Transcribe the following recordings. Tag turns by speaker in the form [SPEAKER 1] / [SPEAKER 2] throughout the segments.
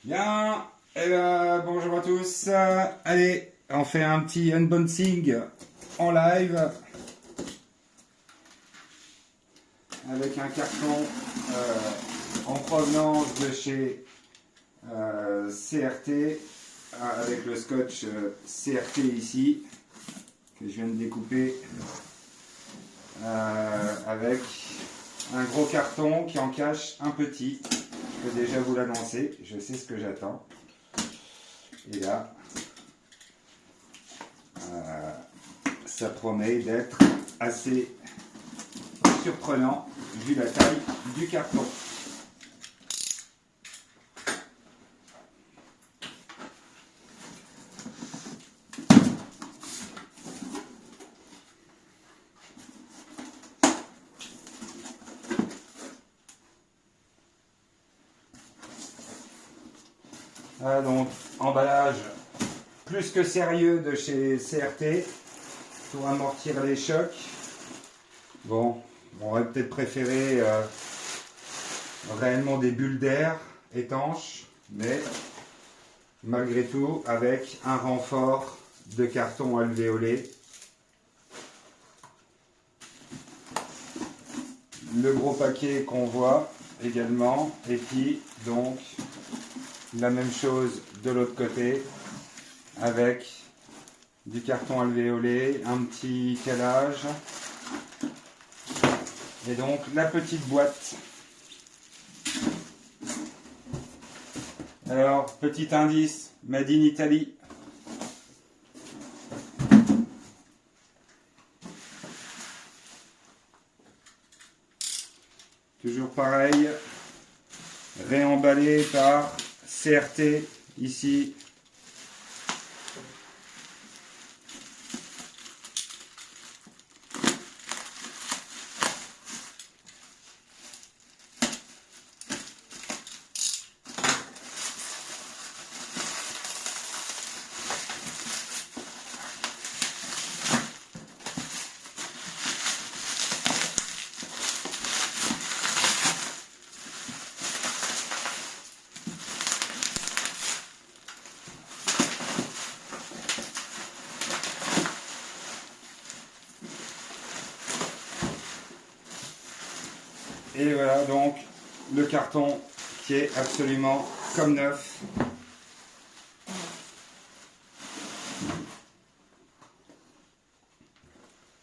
[SPEAKER 1] Bien, bonjour à tous. Allez, on fait un petit unboxing en live avec un carton en provenance de chez CRT avec le scotch CRT ici que je viens de découper avec un gros carton qui en cache un petit. Je peux déjà vous l'annoncer, je sais ce que j'attends. Et là, ça promet d'être assez surprenant vu la taille du carton. Ah, donc, emballage plus que sérieux de chez CRT pour amortir les chocs. Bon, on aurait peut-être préféré réellement des bulles d'air étanches, mais malgré tout avec un renfort de carton alvéolé. Le gros paquet qu'on voit également, et puis donc la même chose de l'autre côté avec du carton alvéolé, un petit calage et donc la petite boîte. Alors, petit indice, Made in Italy. Toujours pareil, réemballé par CRT ici. Et voilà donc le carton qui est absolument comme neuf.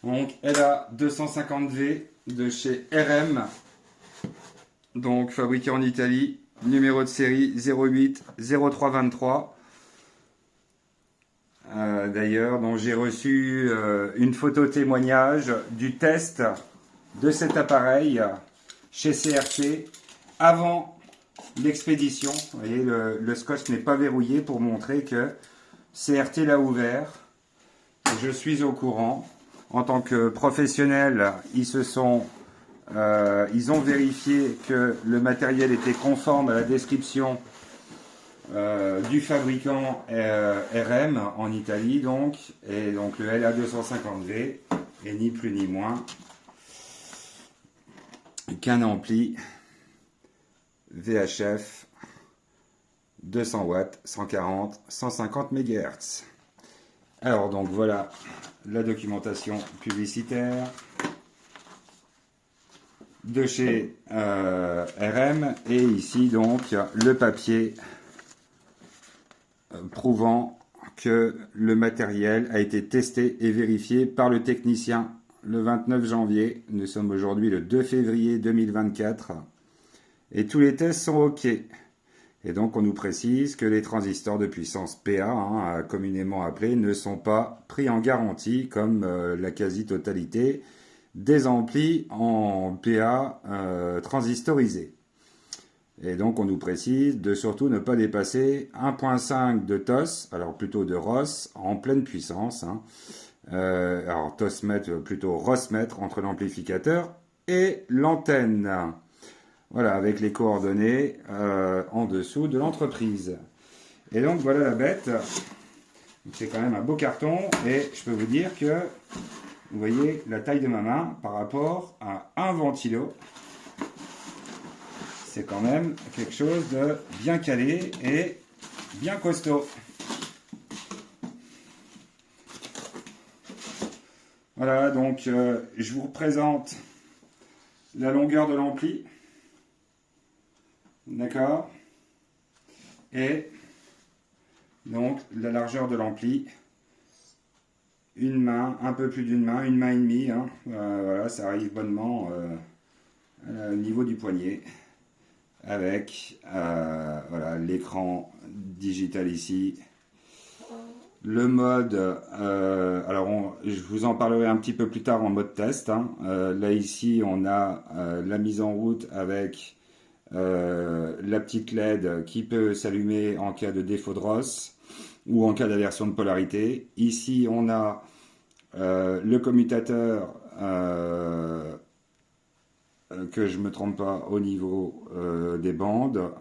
[SPEAKER 1] Donc LA 250V de chez RM, donc fabriqué en Italie, numéro de série 08 0323. D'ailleurs, donc j'ai reçu une photo témoignage du test de cet appareil chez CRT avant l'expédition. Vous voyez, le scotch n'est pas verrouillé pour montrer que CRT l'a ouvert. Je suis au courant. En tant que professionnel, ils ont vérifié que le matériel était conforme à la description du fabricant RM en Italie, donc, et donc le LA250V est ni plus ni moins qu'un ampli VHF 200 watts, 140, 150 MHz. Alors donc voilà la documentation publicitaire de chez RM, et ici donc le papier prouvant que le matériel a été testé et vérifié par le technicien le 29 janvier. Nous sommes aujourd'hui le 2 février 2024 et tous les tests sont OK. Et donc on nous précise que les transistors de puissance PA, communément appelés, ne sont pas pris en garantie comme la quasi-totalité des amplis en PA transistorisés. Et donc on nous précise de surtout ne pas dépasser 1.5 de TOS, alors plutôt de ROS, en pleine puissance. Alors TOS mètre, plutôt ROS mètre entre l'amplificateur et l'antenne. Voilà, avec les coordonnées en dessous de l'entreprise. Et donc voilà la bête. C'est quand même un beau carton, et je peux vous dire que vous voyez la taille de ma main par rapport à un ventilo. c'est quand même quelque chose de bien calé et bien costaud. Voilà, donc je vous représente la longueur de l'ampli. D'accord? Et donc la largeur de l'ampli. Une main, un peu plus d'une main, une main et demie. Hein. Voilà, ça arrive bonnement au niveau du poignet. Avec voilà, l'écran digital ici. Le mode, alors je vous en parlerai un petit peu plus tard en mode test. Hein. Là ici on a la mise en route avec la petite LED qui peut s'allumer en cas de défaut de ROS ou en cas d'aversion de polarité. Ici on a le commutateur, que je ne me trompe pas au niveau des bandes.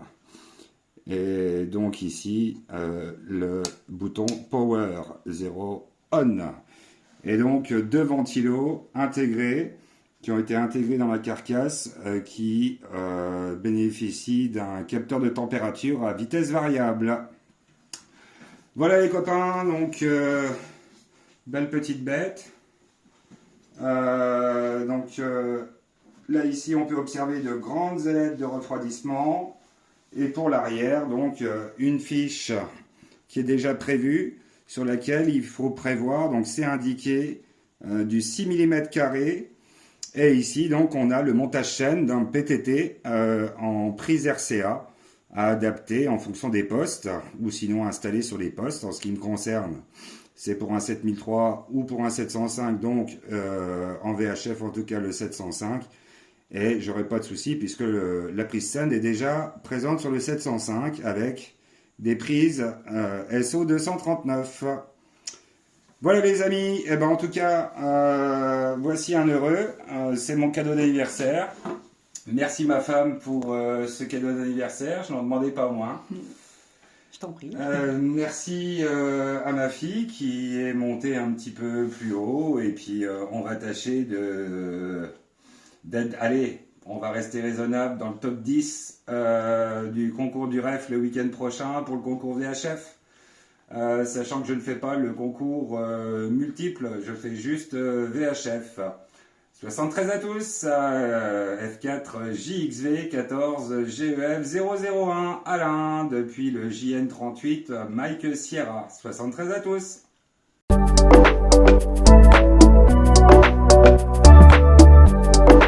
[SPEAKER 1] Et donc ici, le bouton Power 0 On. Et donc deux ventilos intégrés, qui ont été intégrés dans la carcasse, qui bénéficient d'un capteur de température à vitesse variable. Voilà les copains, donc belle petite bête. Là ici on peut observer de grandes ailettes de refroidissement. Et pour l'arrière, donc une fiche qui est déjà prévue, sur laquelle il faut prévoir, donc c'est indiqué du 6 mm carré. Et ici, donc, on a le montage chaîne d'un PTT en prise RCA à adapter en fonction des postes, ou sinon installé sur les postes. En ce qui me concerne, c'est pour un 7003 ou pour un 705, donc en VHF, en tout cas le 705. Et j'aurai pas de souci puisque la prise scène est déjà présente sur le 705 avec des prises SO 239. Voilà les amis, et ben en tout cas, voici un heureux, c'est mon cadeau d'anniversaire. Merci ma femme pour ce cadeau d'anniversaire, je n'en demandais pas moins.
[SPEAKER 2] Je t'en prie.
[SPEAKER 1] Merci à ma fille qui est montée un petit peu plus haut et puis on va tâcher allez, on va rester raisonnable dans le top 10 du concours du REF le week-end prochain pour le concours VHF. Sachant que je ne fais pas le concours multiple, je fais juste VHF. 73 à tous, F4 JXV 14 GEF 001 Alain, depuis le JN38 Mike Sierra. 73 à tous.